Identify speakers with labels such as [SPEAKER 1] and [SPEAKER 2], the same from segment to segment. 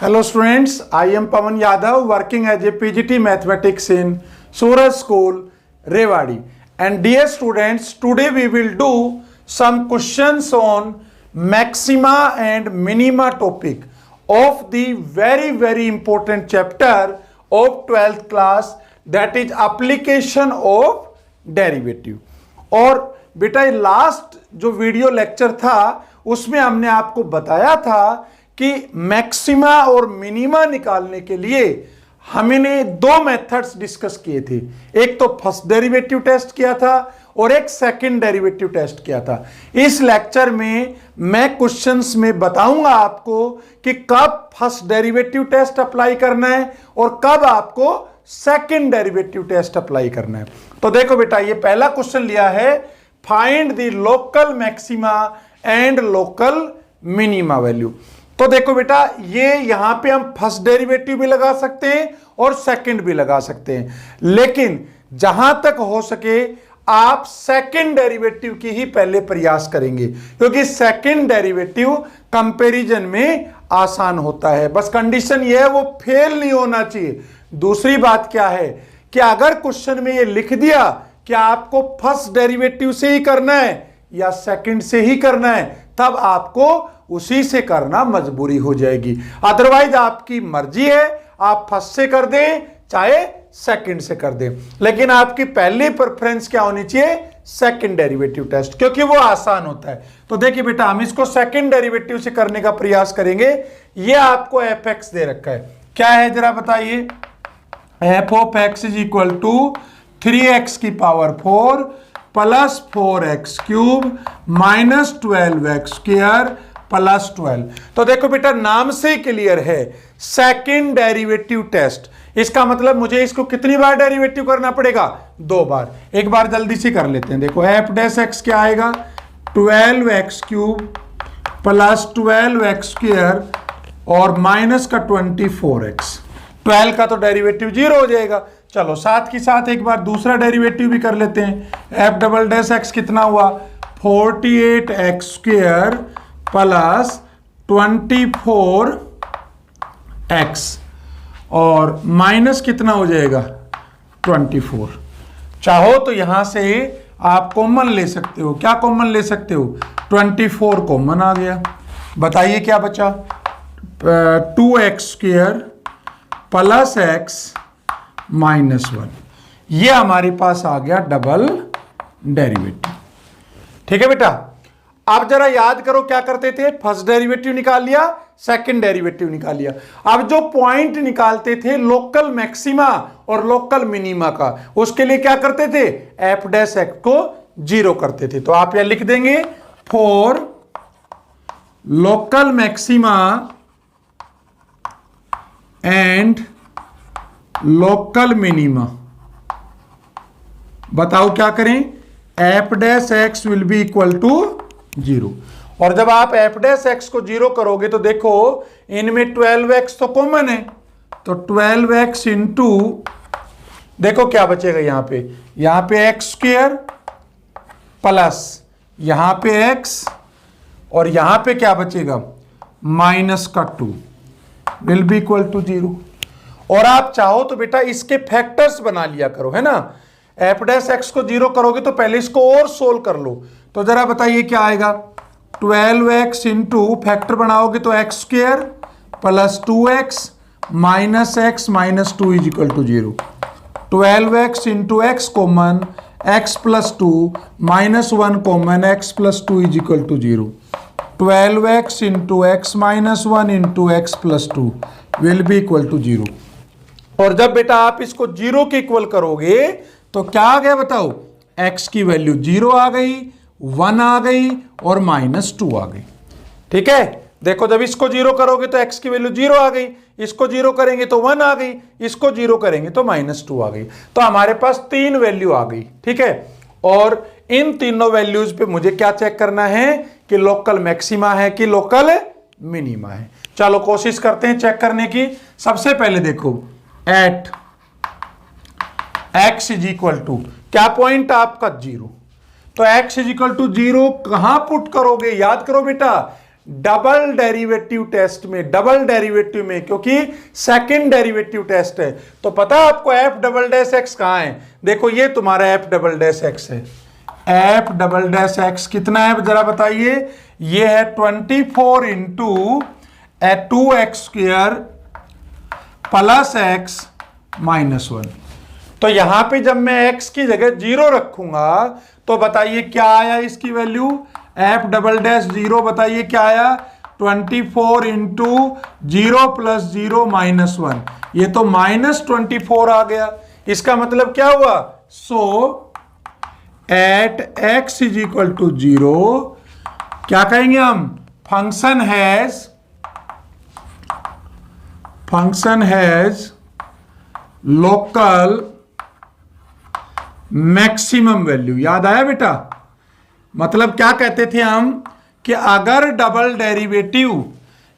[SPEAKER 1] Hello students, I am Pawan Yadav working as a PGT Mathematics in Suraj School, Rewari. And dear students, today we will do some questions on maxima and minima topic of the very important chapter of 12th class, that is application of derivative. और बेटा ये last जो video lecture था उसमें हमने आपको बताया था कि मैक्सिमा और मिनिमा निकालने के लिए हमने दो मेथड्स डिस्कस किए थे। एक तो फर्स्ट डेरिवेटिव टेस्ट किया था और एक सेकंड डेरिवेटिव टेस्ट किया था। इस लेक्चर में मैं क्वेश्चंस में बताऊंगा आपको कि कब फर्स्ट डेरिवेटिव टेस्ट अप्लाई करना है और कब आपको सेकंड डेरिवेटिव टेस्ट अप्लाई करना है। तो देखो बेटा, ये पहला क्वेश्चन लिया है, find the local maxima and local minima value. तो देखो बेटा, ये यहां पे हम फर्स्ट डेरिवेटिव भी लगा सकते हैं और सेकंड भी लगा सकते हैं, लेकिन जहां तक हो सके आप सेकंड डेरिवेटिव की ही पहले प्रयास करेंगे, क्योंकि सेकंड डेरिवेटिव कंपैरिजन में आसान होता है। बस कंडीशन ये है वो फेल नहीं होना चाहिए। दूसरी बात क्या है कि अगर क्वेश्चन में ये लिख दिया कि आपको फर्स्ट डेरिवेटिव से ही करना है या सेकंड से ही करना है, तब आपको उसी से करना मजबूरी हो जाएगी। अदरवाइज आपकी मर्जी है, आप फर्स्ट से कर दें चाहे सेकंड से कर दें, लेकिन आपकी पहली प्रेफरेंस क्या होनी चाहिए? सेकंड डेरिवेटिव टेस्ट, क्योंकि वो आसान होता है। तो देखिए बेटा, हम इसको सेकंड डेरिवेटिव से करने का प्रयास करेंगे। ये आपको एफ एक्स दे रखा है, क्या है जरा बताइए? F of x is equal to 3x की power 4 plus 4x cube minus 12x square plus 12। तो देखो बेटा, नाम से ही क्लियर है, सेकंड डेरिवेटिव टेस्ट। इसका मतलब मुझे इसको कितनी बार डेरिवेटिव करना पड़ेगा? 2 बार। एक बार जल्दी से कर लेते हैं। देखो एफ डैश एक्स क्या आएगा? 12x cube plus 12x square और माइनस का 24x। 12 का तो डेरिवेटिव 0 हो जाएगा। चलो साथ ही साथ एक बार दूसरा डेरिवेटिव भी कर लेते हैं। एफ डबल डैश एक्स कितना हुआ? 48x स्क्वायर प्लस 24x और माइनस कितना हो जाएगा? 24। चाहो तो यहां से आप कॉमन ले सकते हो। क्या कॉमन ले सकते हो? 24 कॉमन आ गया। बताइए क्या बचा? 2x square plus x minus 1। ये हमारे पास आ गया डबल डेरिवेटिव। ठीक है बेटा, अब जरा याद करो क्या करते थे? फर्स्ट डेरिवेटिव निकाल लिया, सेकंड डेरिवेटिव निकाल लिया। अब जो पॉइंट निकालते थे लोकल मैक्सिमा और लोकल मिनिमा का, उसके लिए क्या करते थे? एफ डैश एक्स को 0 करते थे। तो आप यह लिख देंगे, for local maxima and local minima. बताओ क्या करें? F dash x will be equal to 0। और जब आप एफ डैश एक्स को 0 करोगे तो देखो इनमें 12x तो कॉमन है, तो 12x इंटू, देखो क्या बचेगा यहां पे एक्स स्क्वायर प्लस यहां पे x और यहां पे क्या बचेगा? माइनस का 2 विल बी इक्वल टू 0। और आप चाहो तो बेटा इसके फैक्टर्स बना लिया करो, है ना? एफ डैश एक्स को 0 करोगे तो पहले इसको और सोल्व कर लो। तो जरा बताइए क्या आएगा? 12x इंटू फैक्टर बनाओगे तो x square plus 2x minus x minus 2 is equal to 0। 12x into x common, x plus 2 minus 1 common, x plus 2 is equal to 0। 12x into x minus 1 into x plus 2 will be equal to 0। और जब बेटा आप इसको 0 के equal करोगे तो क्या आ गया बताओ? x की वैल्यू 0 आ गई, 1 आ गई और माइनस 2 आ गई। ठीक है, देखो जब इसको 0 करोगे तो x की वैल्यू 0 आ गई, इसको 0 करेंगे तो 1 आ गई, इसको 0 करेंगे तो माइनस 2 आ गई। तो हमारे पास 3 वैल्यू आ गई। ठीक है, और इन तीनों वैल्यूज पे मुझे क्या चेक करना है कि लोकल मैक्सिमा है कि लोकल मिनिमा है। चलो कोशिश करते हैं चेक करने की। सबसे पहले देखो, at x is equal to, क्या पॉइंट आपका? 0। तो x इज इक्वल टू 0 कहां पुट करोगे? याद करो बेटा, डबल डेरिवेटिव टेस्ट में, डबल डेरिवेटिव में, क्योंकि सेकंड डेरिवेटिव टेस्ट है। तो पता है आपको एफ डबल डैश एक्स कहां है? देखो ये तुम्हारा एफ डबल डैश एक्स है। एफ डबल डैश एक्स कितना है जरा बताइए? ये है 24 into 2x² plus x minus 1। तो यहां पे जब मैं x की जगह 0 रखूंगा तो बताइए क्या आया इसकी वैल्यू? एफ डबल डैश 0 बताइए क्या आया? 24 इंटू 0 प्लस 0 माइनस 1। ये तो -24 आ गया। इसका मतलब क्या हुआ? So at x is equal to 0 क्या कहेंगे हम? Function has local maximum value. याद आया बेटा? मतलब क्या कहते थे हम कि अगर डबल डेरिवेटिव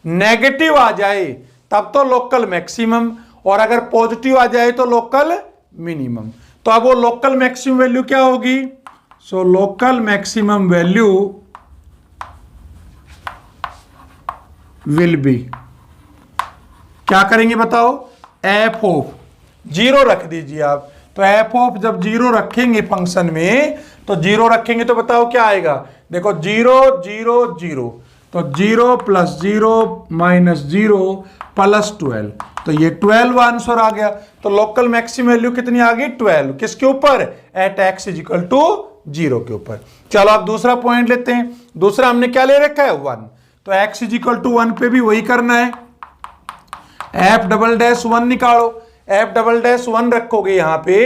[SPEAKER 1] नेगेटिव आ जाए तब तो लोकल मैक्सिमम, और अगर पॉजिटिव आ जाए तो लोकल मिनिमम। तो अब वो लोकल मैक्सिमम वैल्यू क्या होगी? So local maximum value will B, क्या करेंगे बताओ? एफ ऑफ 0 रख दीजिए आप। तो एफ ऑफ जब 0 रखेंगे फंक्शन में, तो 0 रखेंगे तो बताओ क्या आएगा? देखो 0 0 0, तो 0 प्लस 0 माइनस 0 प्लस 12, तो ये 12 आंसर आ गया। तो लोकल मैक्सिमम वैल्यू कितनी आ गई? 12। किसके ऊपर? At x is equal to 0 के ऊपर। चलो आप दूसरा पॉइंट लेते हैं। दूसरा हमने क्या ले रखा है? 1। तो एक्स इज इक्वल टू 1 पे भी वही करना है। एफ डबल डैश 1 निकालो। एफ डबल डैश 1 रखोगे यहां पे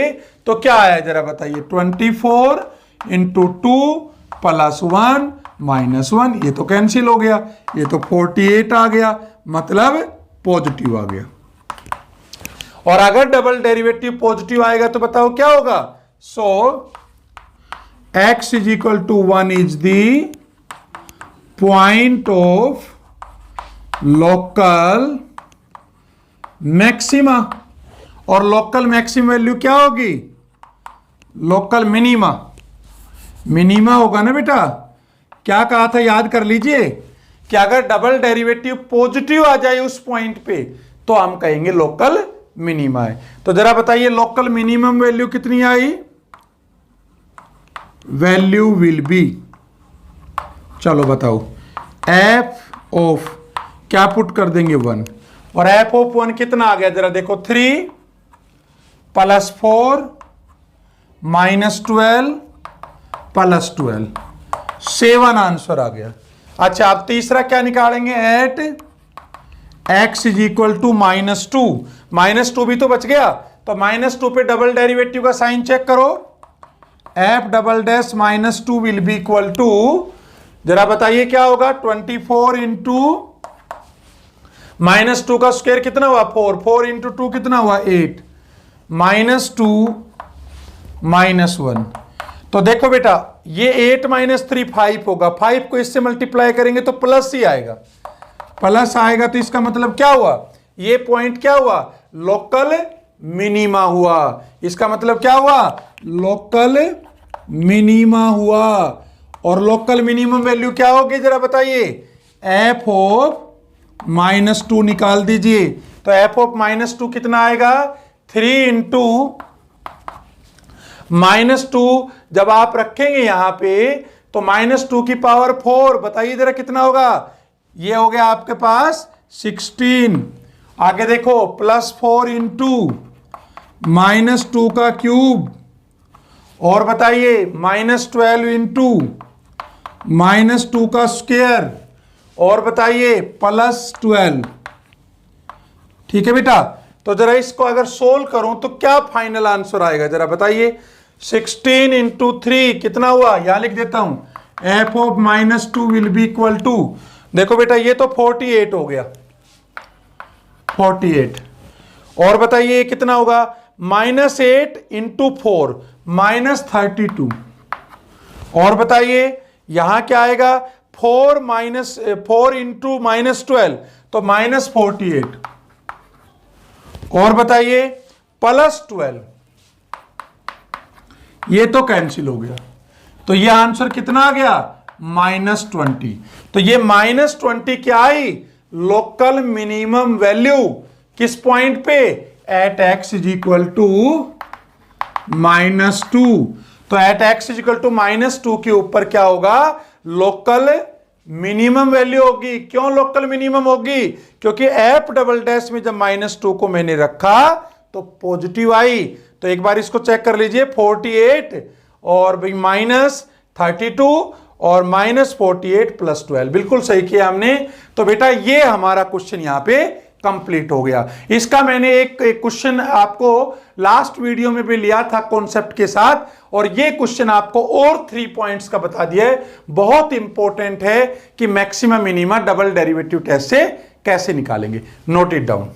[SPEAKER 1] तो क्या आया जरा बताइए? 24 इंटू 2 प्लस 1 माइनस 1, ये तो कैंसिल हो गया। ये तो 48 आ गया, मतलब पॉजिटिव आ गया। और अगर डबल डेरिवेटिव पॉजिटिव आएगा तो बताओ क्या होगा? So x is equal to 1 is the point of local maxima. और लोकल मैक्सिमम वैल्यू क्या होगी? Local minima. मिनिमा होगा ना बेटा? क्या कहा था याद कर लीजिए कि अगर डबल डेरिवेटिव पॉजिटिव आ जाए उस पॉइंट पे तो हम कहेंगे लोकल मिनिमा है। तो जरा बताइए लोकल मिनिमम वैल्यू कितनी आई? वैल्यू विल बी, चलो बताओ, एफ ऑफ क्या पुट कर देंगे? 1। और एफ ऑफ 1 कितना आ गया जरा देखो? 3 प्लस 4 माइनस 12 प्लस 12, 7 आंसर आ गया। अच्छा आप तीसरा क्या निकालेंगे? At x is equal to -2। -2 भी तो बच गया। तो -2 पे डबल डेरिवेटिव का साइन चेक करो। F double dash -2 will be equal to, जरा बताइए क्या होगा? 24 इंटू -2 का स्क्वायर कितना हुआ? 4। 4 इंटू 2 कितना हुआ? 8। -2 -1। तो देखो बेटा ये 8 - 3 5 होगा। 5 को इससे मल्टीप्लाई करेंगे तो प्लस ही आएगा। प्लस आएगा तो इसका मतलब क्या हुआ? ये पॉइंट क्या हुआ? लोकल मिनिमा हुआ। इसका मतलब क्या हुआ? लोकल मिनिमा हुआ। और लोकल मिनिमम वैल्यू क्या होगी जरा बताइए? एफ ऑफ -2 निकाल दीजिए। तो एफ ऑफ -2 कितना आएगा? 3 इंटू -2 जब आप रखेंगे यहां पे तो -2 की पावर 4, बताइए जरा कितना होगा? ये हो गया आपके पास 16। आगे देखो +4 इंटू -2 का क्यूब, और बताइए -12 इंटू -2 का स्क्वायर, और बताइए +12। ठीक है बेटा? तो जरा इसको अगर सोल्व करूं तो क्या फाइनल आंसर आएगा जरा बताइए? 16 इंटू 3 कितना हुआ? यहां लिख देता हूं, f of -2 will be equal to, देखो बेटा ये तो 48 हो गया, 48। और बताइए कितना होगा? -8 इंटू 4 -32। और बताइए यहां क्या आएगा? 4 इंटू -12 तो -48। और बताइए +12, ये तो कैंसिल हो गया। तो ये आंसर कितना आ गया? -20। तो ये -20 क्या आई? लोकल मिनिमम वैल्यू किस पॉइंट पे? At x is equal to -2। तो at x is equal to -2 के ऊपर क्या होगा? लोकल मिनिमम वैल्यू होगी। क्यों लोकल मिनिमम होगी? क्योंकि एफ डबल डैश में जब -2 को मैंने रखा तो पॉजिटिव आई। तो एक बार इसको चेक कर लीजिए, 48 और -32 और -48 + 12, बिल्कुल सही किया हमने। तो बेटा ये हमारा क्वेश्चन यहां पे कंप्लीट हो गया। इसका मैंने एक क्वेश्चन आपको लास्ट वीडियो में भी लिया था कॉन्सेप्ट के साथ, और ये क्वेश्चन आपको और 3 पॉइंट्स का बता दिया है। बहुत इंपॉर्टेंट है कि maximum minima double derivative test से कैसे निकालेंगे। Note it down.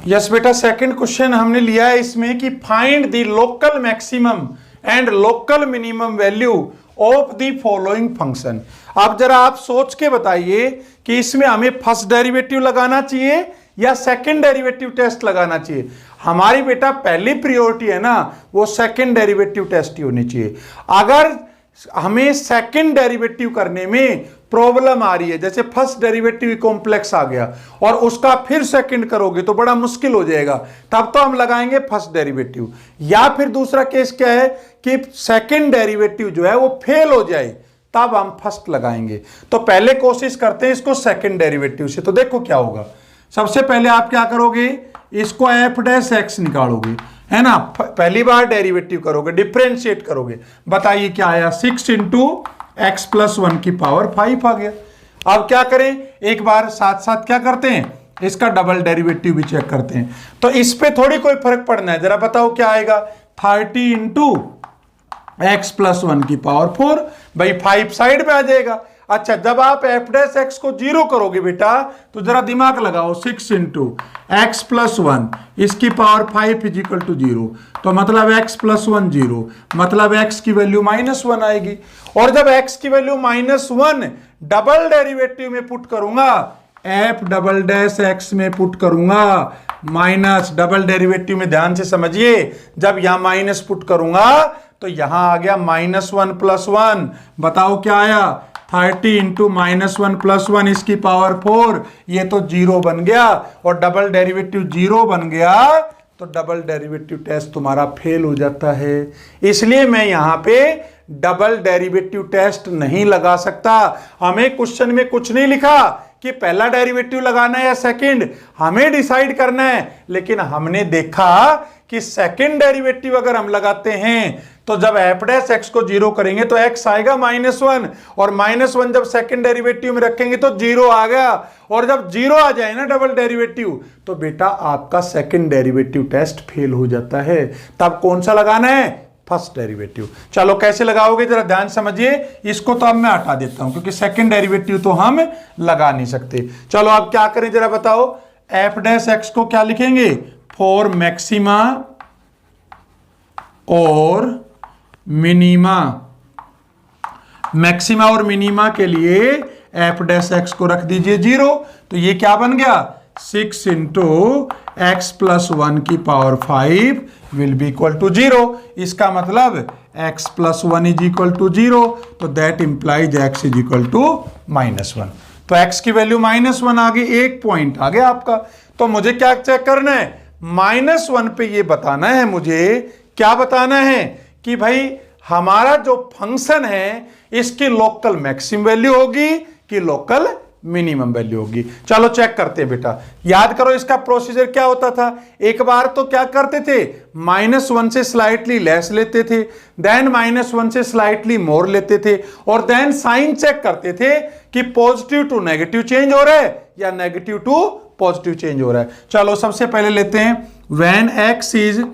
[SPEAKER 1] यस बेटा, सेकंड क्वेश्चन हमने लिया है इसमें कि find the local maximum and local minimum value of the following function. अब जरा आप सोच के बताइए कि इसमें हमें फर्स्ट डेरिवेटिव लगाना चाहिए या सेकंड डेरिवेटिव टेस्ट लगाना चाहिए। हमारी बेटा पहली प्रायोरिटी है ना, वो सेकंड डेरिवेटिव टेस्ट ही होनी चाहिए। अगर हमें सेकंड डेरिवेटिव करने में प्रॉब्लम आ रही है, जैसे फर्स्ट डेरिवेटिव कॉम्प्लेक्स आ गया और उसका फिर सेकंड करोगे तो बड़ा मुश्किल हो जाएगा, तब तो हम लगाएंगे फर्स्ट डेरिवेटिव। या फिर दूसरा केस क्या है कि सेकंड डेरिवेटिव जो है वो फेल हो जाए, तब हम फर्स्ट लगाएंगे। तो पहले कोशिश करते हैं इसको सेकंड डेरिवेटिव से। तो देखो क्या होगा। सबसे पहले आप क्या करोगे, इसको एफ डैश एक्स निकालोगे, है ना। पहली बार डेरिवेटिव करोगे, डिफरेंशिएट करोगे। बताइए क्या आया? 6 × x + 1 की पावर 5 आ गया। अब क्या करें, एक बार साथ साथ क्या करते हैं, इसका डबल डेरिवेटिव भी चेक करते हैं। तो इस पे थोड़ी कोई फर्क पड़ना है। जरा बताओ क्या आएगा? 30 × x + 1 की पावर 4। भाई 5 साइड में आ जाएगा। अच्छा, जब आप एफ डैश एक्स को 0 करोगे बेटा, तो जरा दिमाग लगाओ। 6 × x + 1 इसकी पावर 5 इज इक्वल टू 0। तो मतलब x + 1 0, मतलब x की वैल्यू -1 आएगी। और जब x की वैल्यू -1 डबल डेरिवेटिव में पुट करूंगा, एफ डबल डैश एक्स में पुट करूंगा, माइनस डबल डेरिवेटिव में ध्यान से समझिए, जब यहां माइनस पुट करूंगा तो यहां आ गया -1 + 1। बताओ क्या आया? 30 × -1 + 1 इसकी पावर 4। ये तो 0 बन गया, और डबल डेरिवेटिव 0 बन गया तो डबल डेरिवेटिव टेस्ट तुम्हारा फेल हो जाता है। इसलिए मैं यहां पे डबल डेरिवेटिव टेस्ट नहीं लगा सकता। हमें क्वेश्चन में कुछ नहीं लिखा कि पहला डेरिवेटिव लगाना है या सेकंड, हमें डिसाइड करना है। लेकिन हमने देखा कि सेकंड डेरिवेटिव अगर हम लगाते हैं तो जब एफ डैश एक्स को 0 करेंगे तो x आएगा -1, और -1 जब सेकंड डेरिवेटिव में रखेंगे तो 0 आ गया। और जब 0 आ जाए ना डबल डेरिवेटिव, तो बेटा आपका सेकंड डेरिवेटिव टेस्ट फेल हो जाता है। तब कौन सा लगाना है? First derivative. चलो कैसे लगाओगे जरा ध्यान समझिए। इसको तो अब मैं हटा देता हूं क्योंकि सेकंड डेरिवेटिव तो हम लगा नहीं सकते। चलो अब क्या करें जरा बताओ। एफ डैश एक्स को क्या लिखेंगे? फॉर मैक्सिमा और मिनिमा। मैक्सिमा और मिनिमा के लिए एफ डैश एक्स को रख दीजिए 0। तो ये क्या बन गया? 6 × x + 1 की power 5 will be equal to 0। इसका मतलब x + 1 इज इक्वल टू 0। तो that implies x is equal to -1। तो x की वैल्यू -1 आ गई, 1 पॉइंट आ गया आपका। तो मुझे क्या चेक करना है? -1 पे ये बताना है मुझे, क्या बताना है कि भाई हमारा जो फंक्शन है इसकी लोकल मैक्सिमम वैल्यू होगी कि लोकल मिनिमम वैल्यू होगी। चलो चेक करते हैं बेटा। याद करो इसका प्रोसीजर क्या होता था। एक बार तो क्या करते थे, -1 से स्लाइटली लेस लेते थे, देन -1 से स्लाइटली मोर लेते थे, और देन साइन चेक करते थे कि पॉजिटिव टू नेगेटिव चेंज हो रहा है या नेगेटिव टू पॉजिटिव चेंज हो रहा है। चलो सबसे पहले लेते हैं when x is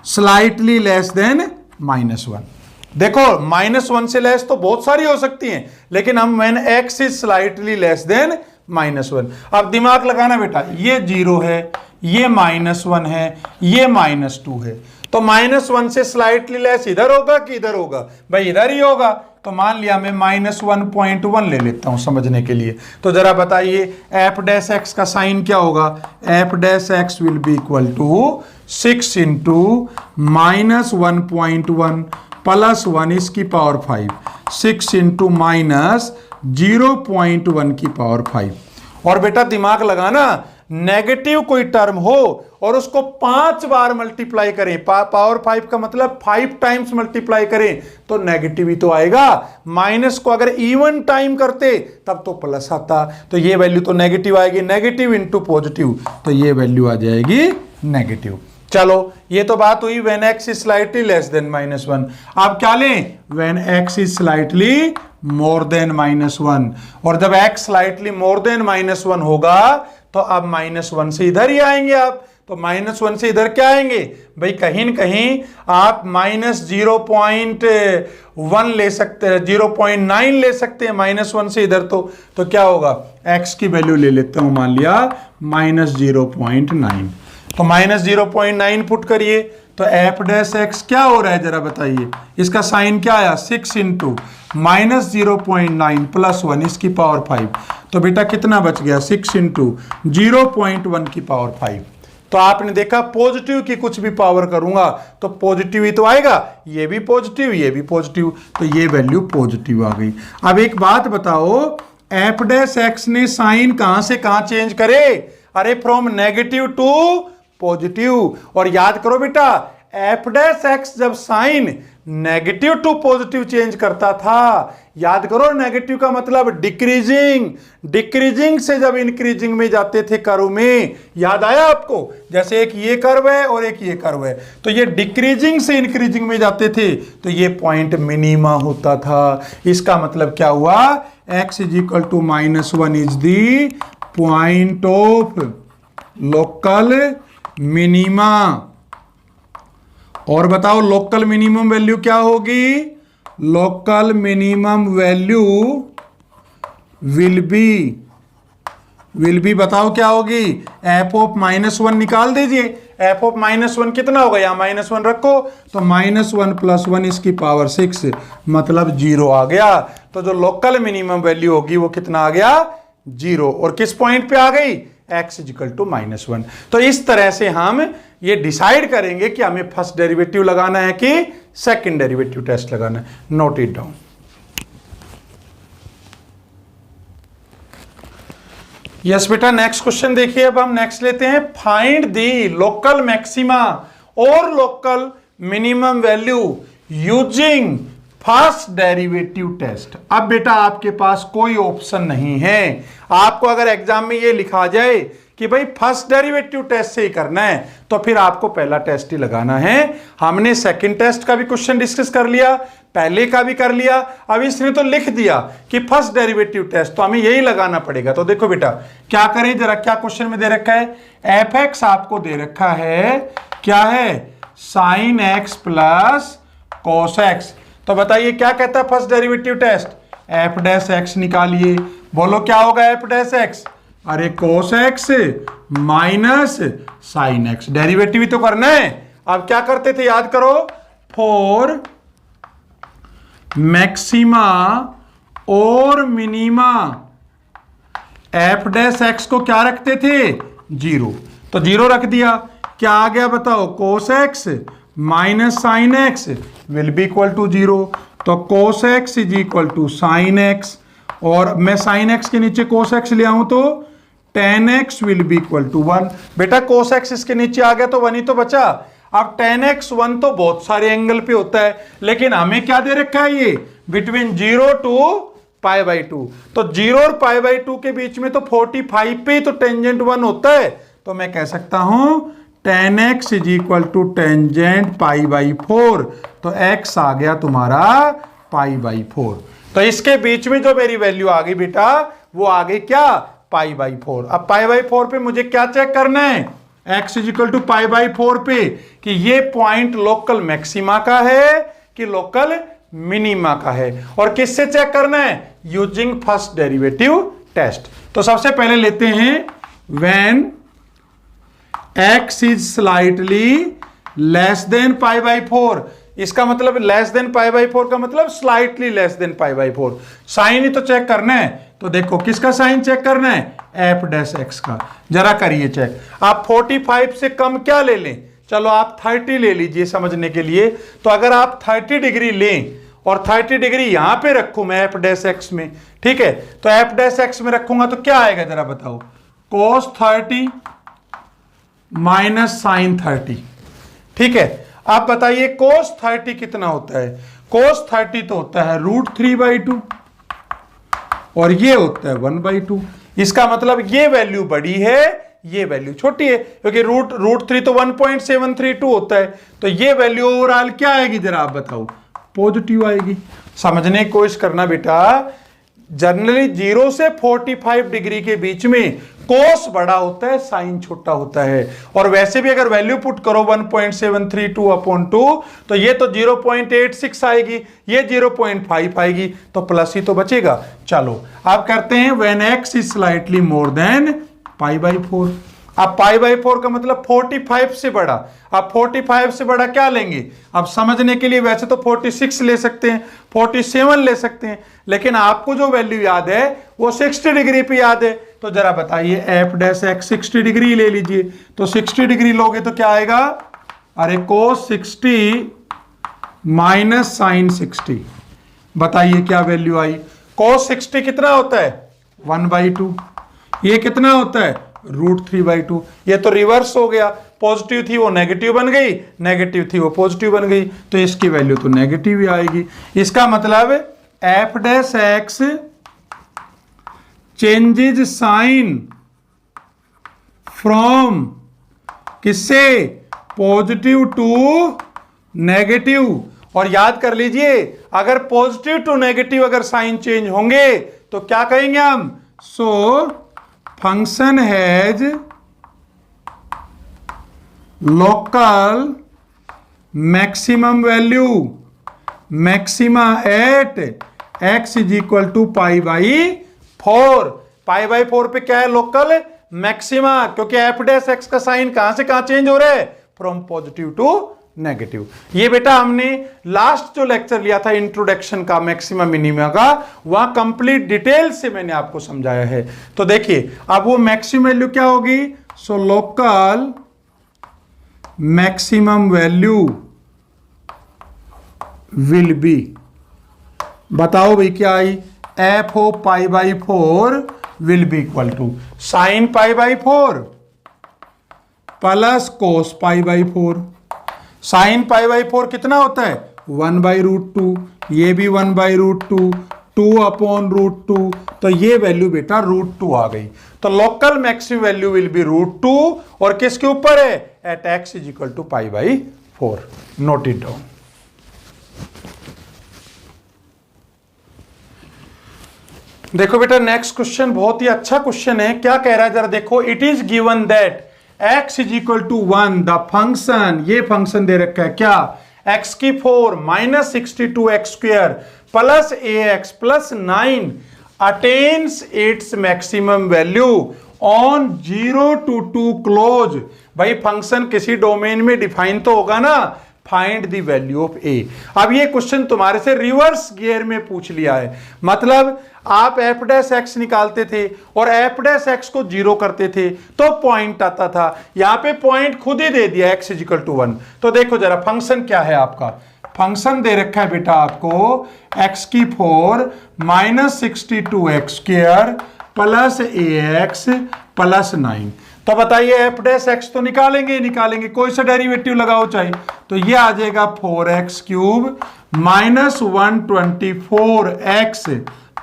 [SPEAKER 1] slightly less then -1। देखो -1 से लेस तो बहुत सारी हो सकती हैं, लेकिन हम when x is slightly less then -1। अब दिमाग लगाना बेटा, ये 0 है, ये -1 है, ये -2 है। तो -1 से स्लाइटली लेस इधर होगा कि इधर होगा? भाई इधर ही होगा। तो मान लिया मैं -1.1 ले लेता हूं समझने के लिए। तो जरा बताइए एफ डैश एक्स का साइन क्या होगा? F dash x will be equal to 6 into minus 1.1 plus 1 इसकी पावर 5, 6 इंटू माइनस 0.1 की पावर 5। और बेटा दिमाग लगाना, नेगेटिव कोई टर्म हो और उसको 5 बार मल्टीप्लाई करें, पावर 5 का मतलब 5 टाइम्स मल्टीप्लाई करें तो नेगेटिव ही तो आएगा। माइनस को अगर इवन टाइम करते तब तो प्लस आता, तो ये वैल्यू तो नेगेटिव आएगी। नेगेटिव इंटू पॉजिटिव, तो ये वैल्यू आ जाएगी नेगेटिव। चलो ये तो बात हुई when x is slightly less then -1। अब क्या लें, when x is slightly more then -1। और जब x स्लाइटली मोर देन -1 होगा तो अब -1 से इधर ही आएंगे आप, तो -1 से इधर क्या आएंगे भाई, कहीं न कहीं आप -0.1 ले सकते हैं, 0.9 ले सकते हैं -1 से इधर। तो क्या होगा, x की वैल्यू ले लेते हूं, मान लिया -0.9, तो -0.9 पुट करिए तो एफ डैश एक्स क्या हो रहा है जरा बताइए, इसका साइन क्या आया, 6 इंटू -0.9 प्लस 1 इसकी पावर 5, तो बेटा कितना बच गया, 6 इंटू 0.1 की पावर 5। तो आपने देखा पॉजिटिव की कुछ भी पावर करूंगा तो पॉजिटिव ही तो आएगा, ये भी पॉजिटिव ये भी पॉजिटिव, तो ये वैल्यू पॉजिटिव आ गई। अब एक बात बताओ, एफ डैश एक्स ने साइन कहां से कहां चेंज करे, अरे फ्रॉम नेगेटिव टू पॉजिटिव। और याद करो बेटा, एफ डैश एक्स जब sign negative to positive change करता था, याद करो नेगेटिव का मतलब डिक्रीजिंग, डिक्रीजिंग से जब इंक्रीजिंग में जाते थे कर्व में, याद आया आपको, जैसे एक ये कर्व है और एक ये कर्व है, तो ये डिक्रीजिंग से इंक्रीजिंग में जाते थे तो ये पॉइंट मिनिमा होता था। इसका मतलब क्या हुआ, x is equal to -1 is the point of local minima. और बताओ लोकल मिनिमम वैल्यू क्या होगी, local minimum value will be बताओ क्या होगी, एफ ऑफ -1 निकाल दीजिए, एफ ऑफ -1 कितना होगा, यहां -1 रखो तो -1 प्लस 1 इसकी पावर 6 मतलब 0 आ गया। तो जो लोकल मिनिमम वैल्यू होगी वो कितना आ गया, 0। और किस पॉइंट पे आ गई, x इज इक्वल टू -1। तो इस तरह से हम ये डिसाइड करेंगे कि हमें फर्स्ट डेरिवेटिव लगाना है कि सेकंड डेरिवेटिव टेस्ट लगाना है। Note it down. यस बेटा, नेक्स्ट क्वेश्चन देखिए। अब हम नेक्स्ट लेते हैं, फाइंड दी लोकल मैक्सिमा और local minimum value using first derivative test. अब बेटा आपके पास कोई ऑप्शन नहीं है, आपको अगर एग्जाम में ये लिखा जाए कि भाई फर्स्ट डेरिवेटिव टेस्ट से ही करना है तो फिर आपको पहला टेस्ट ही लगाना है। हमने सेकंड टेस्ट का भी क्वेश्चन डिस्कस कर लिया, पहले का भी कर लिया, अब इसने तो लिख दिया कि फर्स्ट डेरिवेटिव टेस्ट, तो हमें यही लगाना पड़ेगा। तो देखो बेटा क्या करें जरा, क्या क्वेश्चन में दे रखा है, एफ एक्स आपको दे रखा है, क्या है, sine x plus cos x. तो बताइए क्या कहता है first derivative test, f dash x निकालिए, बोलो क्या होगा एफ डैश एक्स, अरे cos x minus sine x, derivative ही तो करना है। अब क्या करते थे याद करो, फॉर मैक्सिमा और मिनिमा एफ डैश एक्स को क्या रखते थे, 0, तो 0 रख दिया, क्या आ गया बताओ, cos x minus sine x will be equal to 0, तो cos x is equal to sine x, और मैं साइन एक्स के नीचे कोस एक्स ले आऊं तो tan x will be equal to 1। बेटा कोस एक्स इसके नीचे आ गया तो 1 ही तो बचा। अब tan x 1 तो बहुत सारे एंगल पे होता है, लेकिन हमें क्या दे रखा है, ये बिटवीन 0 टू π/2, तो 0 और π/2 के बीच में तो 45 पे ही तो टेंजेंट 1 होता है, तो मैं कह सकता हूं tan x is equal to tangent π/4, तो x आ गया तुम्हारा π/4। तो इसके बीच में जो मेरी वैल्यू आ गई बेटा वो आ गई क्या, π/4। अब π/4 पे मुझे क्या चेक करना है, x इज इक्वल टू π/4 पे कि ये पॉइंट लोकल मैक्सिमा का है कि लोकल मिनिमा का है, और किससे चेक करना है, यूजिंग फर्स्ट डेरिवेटिव टेस्ट। तो सबसे पहले लेते हैं when x is slightly less than π/4, इसका मतलब लेस देन π/4 का मतलब स्लाइटली लेस देन π/4। साइन ही तो चेक करना है, तो देखो किसका साइन चेक करना है, एफ डैश एक्स का, जरा करिए चेक। आप 45 से कम क्या ले लें, चलो आप 30 ले लीजिए समझने के लिए। तो अगर आप 30 डिग्री लें और 30 डिग्री यहां पे रखूं मैं एफ डैश एक्स में, ठीक है, तो एफ डैश एक्स में रखूंगा तो क्या आएगा जरा बताओ, cos 30 माइनस साइन 30, ठीक है। आप बताइए cos 30 कितना होता है, cos 30 तो होता है √3/2 और ये होता है 1/2। इसका मतलब ये वैल्यू बड़ी है, ये वैल्यू छोटी है, क्योंकि √3 तो 1.732 होता है। तो ये वैल्यू ओवरऑल क्या आएगी जरा आप बताओ, पॉजिटिव आएगी। समझने की कोशिश करना बेटा, जनरली 0 से 45 डिग्री के बीच में कोस बड़ा होता है, साइन छोटा होता है। और वैसे भी अगर वैल्यू पुट करो 1.732/2 तो ये तो 0.86 आएगी, ये 0.5 आएगी, तो प्लस ही तो बचेगा। चलो अब करते हैं when x is slightly more than π/4। अब π/4 का मतलब 45 से बड़ा। अब 45 से बड़ा क्या लेंगे, अब समझने के लिए वैसे तो 46 ले सकते हैं, 47 ले सकते हैं, लेकिन आपको जो वैल्यू याद है वो 60 डिग्री पे याद है। तो जरा बताइए एफ डैश एक्स 60 डिग्री ले लीजिए। तो 60 डिग्री लोगे तो क्या आएगा, अरे cos 60 माइनस साइन 60। बताइए क्या वैल्यू आई। cos 60 कितना होता है 1/2, ये कितना होता है √3/2। ये तो रिवर्स हो गया, पॉजिटिव थी वो नेगेटिव बन गई, नेगेटिव थी वो पॉजिटिव बन गई, तो इसकी वैल्यू तो नेगेटिव ही आएगी। इसका मतलब f dash x changes sign from किससे, पॉजिटिव टू नेगेटिव। और याद कर लीजिए अगर पॉजिटिव टू नेगेटिव अगर साइन चेंज होंगे तो क्या कहेंगे हम, so function has local maximum value, maxima at x is equal to π/4। π/4 पे क्या है, लोकल मैक्सिमा, क्योंकि एफ डैश एक्स का साइन कहां से कहां चेंज हो रहा है, फ्रॉम पॉजिटिव टू नेगेटिव। ये बेटा हमने लास्ट जो लेक्चर लिया था इंट्रोडक्शन का मैक्सिमा मिनिमा का, वहां कंप्लीट डिटेल से मैंने आपको समझाया है। तो देखिए अब वो मैक्सिमम वैल्यू क्या होगी, so local maximum value will be, बताओ भाई क्या आई, f of π/4 will be equal to sine π/4 plus cos π/4। Sine π/4 कितना होता है 1/√2, ये भी 1/√2, 2/√2, तो ये वैल्यू बेटा √2 आ गई। तो local maximum value will be √2 और किसके ऊपर है, at x is equal to π/4। Note it down. देखो बेटा नेक्स्ट क्वेश्चन बहुत ही अच्छा क्वेश्चन है। क्या कह रहा है जरा देखो, it is given that x is equal to 1 the function, ये फंक्शन दे रखा है क्या, x⁴ minus 62x² plus ax plus 9 attains its maximum value on 0 to 2 close. भाई फंक्शन किसी डोमेन में डिफाइन तो होगा ना, find the value of a। अब ये क्वेश्चन तुम्हारे से रिवर्स गियर में पूछ लिया है, मतलब आप एफ डैश एक्स निकालते थे और एफ डैश एक्स को 0 करते थे तो पॉइंट आता था, यहां पे पॉइंट खुद ही दे दिया x इज इक्वल टू 1। तो देखो जरा फंक्शन क्या है आपका, फंक्शन दे रखा है बेटा आपको x⁴ minus 62x² plus ax plus 9। तो बताइए एफ डैश एक्स तो निकालेंगे, कोई सा डेरिवेटिव लगाओ चाहे, तो ये आ जाएगा 4x³ minus 124x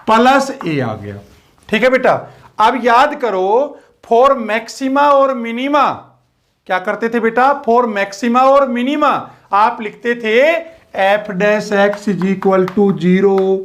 [SPEAKER 1] plus a आ गया। ठीक है बेटा, अब याद करो फॉर मैक्सिमा और मिनिमा क्या करते थे बेटा, फॉर मैक्सिमा और मिनिमा आप लिखते थे F dash x is equal to 0।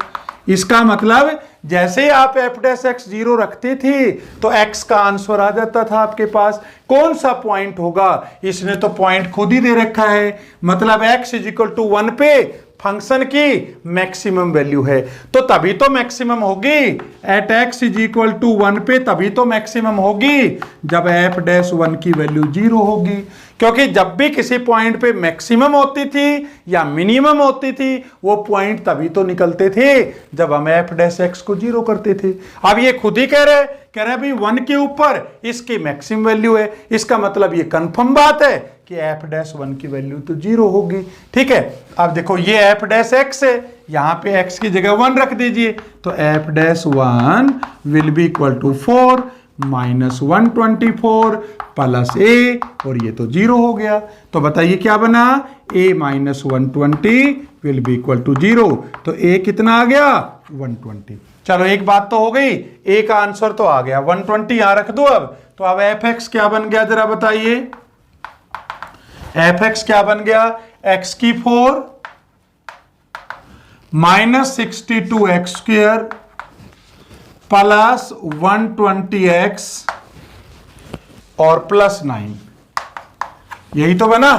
[SPEAKER 1] इसका मतलब जैसे आप एफ डैश एक्स 0 रखते थे तो x का आंसर आ जाता था आपके पास। कौन सा पॉइंट होगा, इसने तो पॉइंट खुद ही दे रखा है, मतलब x इज इक्वल टू 1 पे फंक्शन की मैक्सिमम वैल्यू है, तो तभी तो मैक्सिमम होगी at x is equal to 1 पे, तभी तो मैक्सिमम होगी जब एफ डैश 1 की वैल्यू 0 होगी। क्योंकि जब भी किसी पॉइंट पे मैक्सिमम होती थी या मिनिमम होती थी वो पॉइंट तभी तो निकलते थे जब हम एफ डैश एक्स को 0 करते थे। अब ये खुद ही कह रहे भाई 1 के ऊपर इसकी मैक्सिमम वैल्यू है, इसका मतलब ये कंफर्म बात है कि एफ डैश वन की वैल्यू तो 0 होगी। ठीक है, अब देखो ये एफ डैश एक्स है, यहां पे एक्स की जगह 1 रख दीजिए, तो f dash one will be equal to 4 minus 124 plus a, और ये तो 0 हो गया। तो बताइए क्या बना, a minus 120 will be equal to 0। तो a कितना आ गया, 120। चलो एक बात तो हो गई, a का आंसर तो आ गया, 120 यहां रख दो। अब तो अब एफ एक्स क्या बन गया जरा बताइए, एफ एक्स क्या बन गया, x की 4 माइनस 62x² प्लस 120x और प्लस 9, यही तो बना।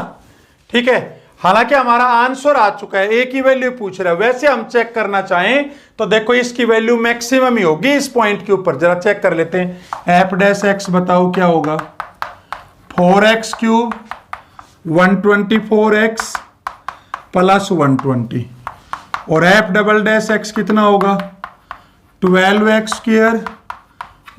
[SPEAKER 1] ठीक है, हालांकि हमारा आंसर आ चुका है, ए की वैल्यू पूछ रहा है। वैसे हम चेक करना चाहें तो देखो इसकी वैल्यू मैक्सिमम ही होगी इस पॉइंट के ऊपर, जरा चेक कर लेते हैं। एफ डैश एक्स बताओ क्या होगा, 4x³ 124x प्लस 120, और एफ डबल डैश एक्स कितना होगा, 12x²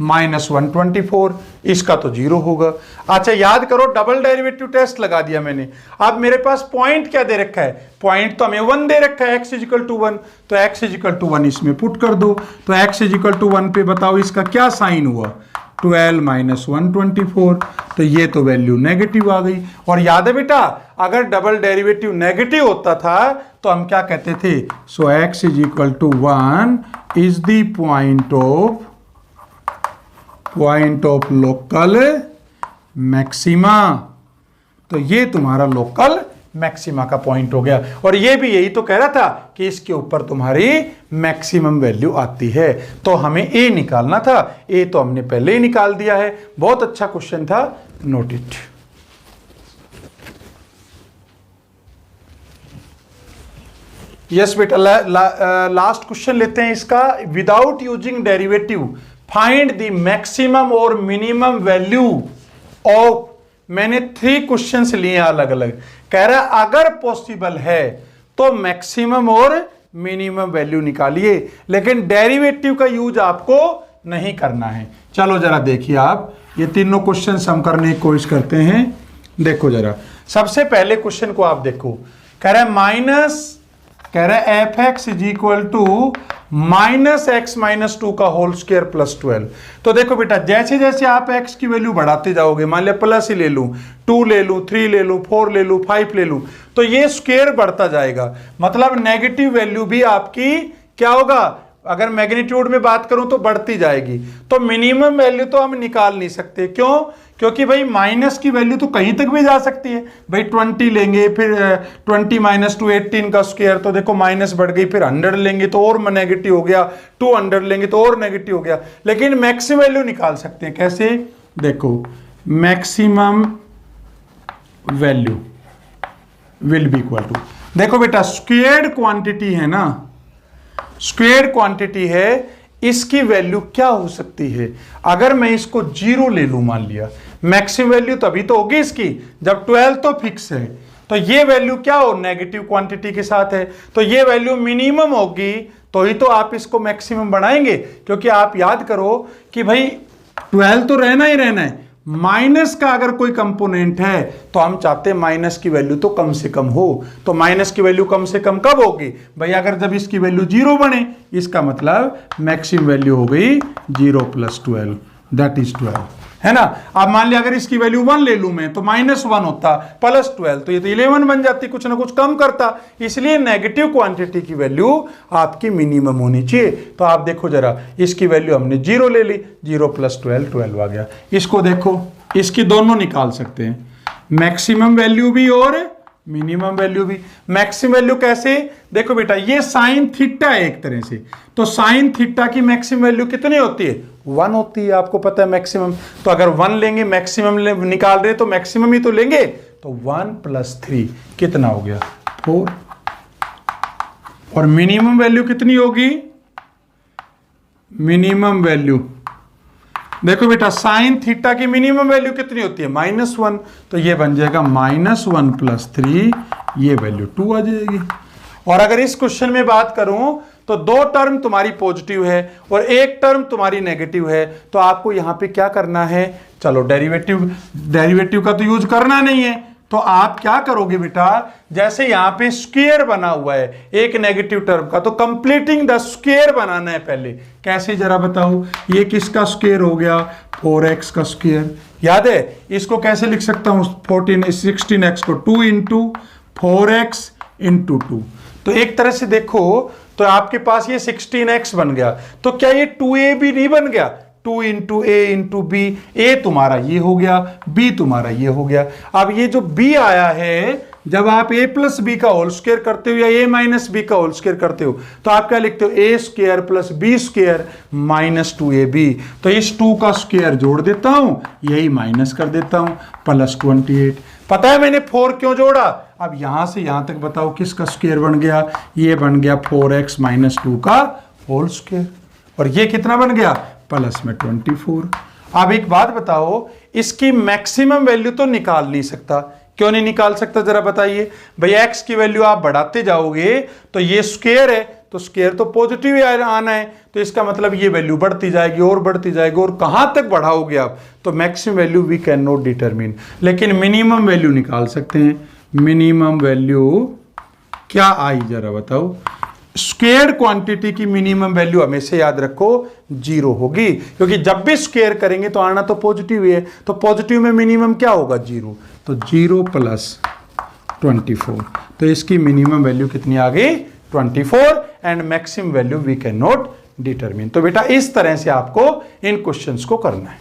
[SPEAKER 1] माइनस 124, इसका तो 0 होगा। अच्छा याद करो, डबल डेरिवेटिव टेस्ट लगा दिया मैंने। अब मेरे पास पॉइंट क्या दे रखा है, पॉइंट तो हमें 1 दे रखा है, x इजिकल टू 1, तो x इजिकल टू 1 इसमें पुट कर दो। तो x इजिकल टू 1 पे बताओ इसका क्या साइन हुआ, 12 माइनस 124, तो ये तो वैल्यू नेगेटिव आ गई। और याद है बेटा, अगर डबल डेरिवेटिव नेगेटिव होता था तो हम क्या कहते थे, so x is equal to 1 is the point of local maxima. तो ये तुम्हारा लोकल मैक्सिमा का पॉइंट हो गया। और ये भी यही तो कह रहा था कि इसके ऊपर तुम्हारी मैक्सिमम वैल्यू आती है, तो हमें ए निकालना था। ए तो हमने पहले ही निकाल दिया है। बहुत अच्छा क्वेश्चन था, नोट इट। यस बेटा, लास्ट क्वेश्चन लेते हैं इसका। Without using derivative find the maximum और मिनिमम वैल्यू ऑफ, मैंने 3 क्वेश्चंस लिए अलग अलग। कह रहा है अगर पॉसिबल है तो मैक्सिमम और मिनिमम वैल्यू निकालिए, लेकिन डेरिवेटिव का यूज आपको नहीं करना है। चलो जरा देखिए आप, ये तीनों क्वेश्चंस हम करने की कोशिश करते हैं। देखो जरा, सबसे पहले क्वेश्चन को आप देखो, कह रहा है माइनस, कह रहा है F x is equal to minus x minus 2 का होल स्क्वायर प्लस 12। तो देखो बेटा, जैसे जैसे आप x की वैल्यू बढ़ाते जाओगे, मान लिया प्लस ही ले लूं, 2 ले लूं, 3 ले लूं, 4 ले लूं, 5 ले लूं, तो ये स्क्वायर बढ़ता जाएगा। मतलब नेगेटिव वैल्यू भी आपकी क्या होगा, अगर मैग्नीट्यूड में बात करूं तो बढ़ती जाएगी। तो मिनिमम वैल्यू तो हम निकाल नहीं सकते, क्यों, क्योंकि भाई माइनस की वैल्यू तो कहीं तक भी जा सकती है। भाई 20 लेंगे, फिर 20 माइनस 2 18 का स्क्वायर, तो देखो माइनस बढ़ गई, फिर 100 लेंगे तो और नेगेटिव हो गया, 200 लेंगे तो और नेगेटिव हो गया। लेकिन मैक्सिमम वैल्यू निकाल सकते हैं, कैसे, देखो maximum value will be equal to, देखो बेटा स्क्वायर्ड क्वांटिटी है ना, स्क्वायर्ड क्वांटिटी है, इसकी वैल्यू क्या हो सकती है। अगर मैं इसको 0 ले लूं, मान लिया, मैक्सिमम वैल्यू तभी तो होगी इसकी जब 12 तो फिक्स है, तो ये वैल्यू क्या हो, नेगेटिव क्वांटिटी के साथ है, तो ये वैल्यू मिनिमम होगी, तो ही तो आप इसको मैक्सिमम बनाएंगे। क्योंकि आप याद करो कि भाई 12 तो रहना ही रहना है, माइनस का अगर कोई कंपोनेंट है तो हम चाहते हैं माइनस की वैल्यू तो कम से कम हो। तो माइनस की वैल्यू कम से कम कब होगी भाई, अगर जब इसकी वैल्यू 0 बने, इसका मतलब मैक्सिमम वैल्यू हो गई 0 प्लस 12, दैट इज 12, है ना। अब मान लिया अगर इसकी वैल्यू 1 ले लूं मैं, तो माइनस 1 होता प्लस 12, तो ये तो 11 बन जाती, कुछ ना कुछ कम करता। इसलिए नेगेटिव क्वांटिटी की वैल्यू आपकी मिनिमम होनी चाहिए। तो आप देखो जरा, इसकी वैल्यू हमने 0 ले ली, 0 प्लस 12 12 आ गया। इसको देखो, इसकी दोनों निकाल सकते हैं, मैक्सिमम वैल्यू भी और मिनिमम वैल्यू भी। मैक्सिमम वैल्यू कैसे, देखो बेटा ये साइन थीटा है एक तरह से, तो साइन थीटा की मैक्सिमम वैल्यू कितनी होती है, 1 होती है, आपको पता है मैक्सिमम। तो अगर 1 लेंगे, मैक्सिमम निकाल रहे तो मैक्सिमम ही तो लेंगे, तो 1 प्लस 3 कितना हो गया, 4। और मिनिमम वैल्यू कितनी होगी, मिनिमम वैल्यू देखो बेटा, साइन थीटा की मिनिमम वैल्यू कितनी होती है, -1, तो ये बन जाएगा -1 प्लस 3, ये वैल्यू 2 आ जाएगी। और अगर इस क्वेश्चन में बात करूं तो 2 टर्म तुम्हारी पॉजिटिव है और 1 टर्म तुम्हारी नेगेटिव है, तो आपको यहां पे क्या करना है, चलो डेरिवेटिव का तो यूज करना नहीं है, तो आप क्या करोगे बेटा, जैसे यहां पे स्क्वायर बना हुआ है एक नेगेटिव टर्म का, तो कंप्लीटिंग द स्क्वायर बनाना है पहले। कैसे जरा बताओ, ये किसका स्क्वायर हो गया, 4x का स्क्वायर। याद है इसको कैसे लिख सकता हूं, 16x को 2 इंटू 4x इंटू 2। तो एक तरह से देखो तो आपके पास ये 16x बन गया। तो क्या ये 2ab नहीं बन गया, 2 इंटू ए इंटू बी, ए तुम्हारा ये हो गया, बी तुम्हारा ये हो गया। अब ये जो बी आया है, जब आप a प्लस बी का होल स्क्वायर करते हो या a माइनस बी का होल स्क्वायर करते हो, तो आप क्या लिखते हो, a square plus B square minus 2ab। तो इस 2 का स्क्वायर जोड़ देता हूं, यही माइनस कर देता हूं, प्लस 28। पता है मैंने 4 क्यों जोड़ा, अब यहां से यहां तक बताओ किसका स्क्वायर बन गया, ये बन गया 4x माइनस 2 का होल स्क्वायर, और ये कितना बन गया, प्लस में 24। अब एक बात बताओ, इसकी मैक्सिमम वैल्यू तो निकाल नहीं सकता, क्यों नहीं निकाल सकता जरा बताइए भाई। x की वैल्यू आप बढ़ाते जाओगे तो ये स्क्वायर है, तो स्क्वायर तो पॉजिटिव ही आना है, तो इसका मतलब ये वैल्यू बढ़ती जाएगी और बढ़ती जाएगी, और कहां तक बढ़ाओगे आप, तो maximum value we can not determine, लेकिन मिनिमम वैल्यू निकाल सकते हैं। मिनिमम वैल्यू क्या आई जरा बताओ, स्क्वायर्ड क्वांटिटी की मिनिमम वैल्यू हमेशा याद रखो 0 होगी, क्योंकि जब भी स्क्वायर करेंगे तो आना तो पॉजिटिव है, तो पॉजिटिव में मिनिमम क्या होगा, 0। तो 0 प्लस 24, तो इसकी मिनिमम वैल्यू कितनी आ गई, 24, and maximum value we can not determine. तो बेटा इस तरह से आपको इन क्वेश्चंस को करना है।